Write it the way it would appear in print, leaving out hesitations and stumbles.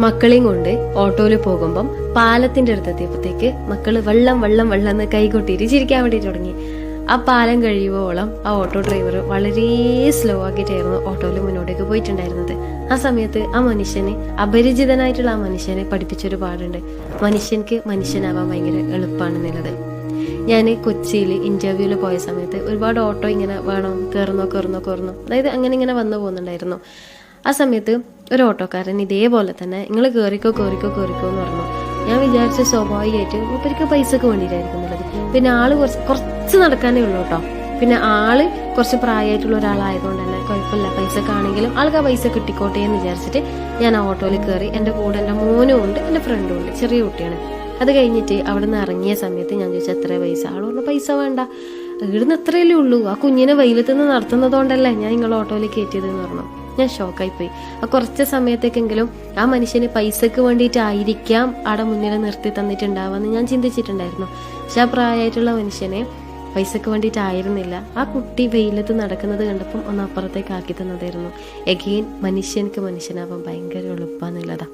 മക്കളെയും കൊണ്ട് ഓട്ടോയിൽ പോകുമ്പം പാലത്തിന്റെ അടുത്തെത്തിയപ്പോഴത്തേക്ക് മക്കള് വെള്ളം വെള്ളം വെള്ളം എന്ന് കൈകൊട്ടിയിട്ട് ചിരിക്കാൻ വേണ്ടിയിട്ട് തുടങ്ങി. ആ പാലം കഴിയുവോളം ആ ഓട്ടോ ഡ്രൈവർ വളരെ സ്ലോ ആക്കിയിട്ടായിരുന്നു ഓട്ടോയിൽ മുന്നോട്ടേക്ക് പോയിട്ടുണ്ടായിരുന്നത്. ആ സമയത്ത് ആ മനുഷ്യനെ, അപരിചിതനായിട്ടുള്ള ആ മനുഷ്യനെ പഠിപ്പിച്ചൊരു പാടുണ്ട്, മനുഷ്യൻക്ക് മനുഷ്യനാവാൻ ഭയങ്കര എളുപ്പമാണെന്നുള്ളത്. ഞാൻ കൊച്ചിയിൽ ഇന്റർവ്യൂവിൽ പോയ സമയത്ത് ഒരുപാട് ഓട്ടോ ഇങ്ങനെ വേണം, കയറുന്നോ, അതായത് അങ്ങനെ ഇങ്ങനെ വന്നു പോകുന്നുണ്ടായിരുന്നു. ആ സമയത്ത് ഒരു ഓട്ടോക്കാരൻ ഇതേപോലെ തന്നെ നിങ്ങൾ കയറിക്കോ എന്ന് പറഞ്ഞു. ഞാൻ വിചാരിച്ച സ്വാഭാവികമായിട്ട് മൂപ്പർക്ക് പൈസക്ക് വേണ്ടിയിട്ടായിരിക്കുന്നുള്ളത്. പിന്നെ ആള് കുറച്ച് നടക്കാനേ ഉള്ളൂ കേട്ടോ. പിന്നെ ആള് കുറച്ച് പ്രായമായിട്ടുള്ള ഒരാളായതുകൊണ്ട് തന്നെ കുഴപ്പമില്ല, പൈസക്കാണെങ്കിലും ആൾക്ക് ആ പൈസ കിട്ടിക്കോട്ടെ എന്ന് വിചാരിച്ചിട്ട് ഞാൻ ആ ഓട്ടോയിൽ കയറി. എൻ്റെ കൂടെ എൻ്റെ മോനും ഉണ്ട്, എൻ്റെ ഫ്രണ്ടും ഉണ്ട്, ചെറിയ കുട്ടിയാണ്. അത് കഴിഞ്ഞിട്ട് അവിടെ നിന്ന് ഇറങ്ങിയ സമയത്ത് ഞാൻ ചോദിച്ചു എത്ര പൈസ. ആൾ പറഞ്ഞു പൈസ വേണ്ട, ഇവിടുന്ന് എത്രയല്ലേ ഉള്ളൂ, ആ കുഞ്ഞിനെ വെയിലത്ത് നിന്ന് നടത്തുന്നതുകൊണ്ടല്ലേ ഞാൻ നിങ്ങളെ ഓട്ടോയിൽ കയറ്റിയതെന്ന് പറഞ്ഞു. ഞാൻ ഷോക്കായിപ്പോയി. ആ കുറച്ച് സമയത്തേക്കെങ്കിലും ആ മനുഷ്യന് പൈസക്ക് വേണ്ടിയിട്ടായിരിക്കാം അവിടെ മുന്നിൽ നിർത്തി തന്നിട്ടുണ്ടാവുമെന്ന് ഞാൻ ചിന്തിച്ചിട്ടുണ്ടായിരുന്നു. പക്ഷെ ആ പ്രായമായിട്ടുള്ള മനുഷ്യനെ പൈസക്ക് വേണ്ടിയിട്ടായിരുന്നില്ല. ആ കുട്ടി വെയിലത്ത് നടക്കുന്നത് കണ്ടപ്പം ഒന്ന് അപ്പുറത്തേക്ക് ആക്കി തന്നതായിരുന്നു. എഗെയിൻ മനുഷ്യനാവാൻ ഭയങ്കര എളുപ്പമെന്നുള്ളതാ.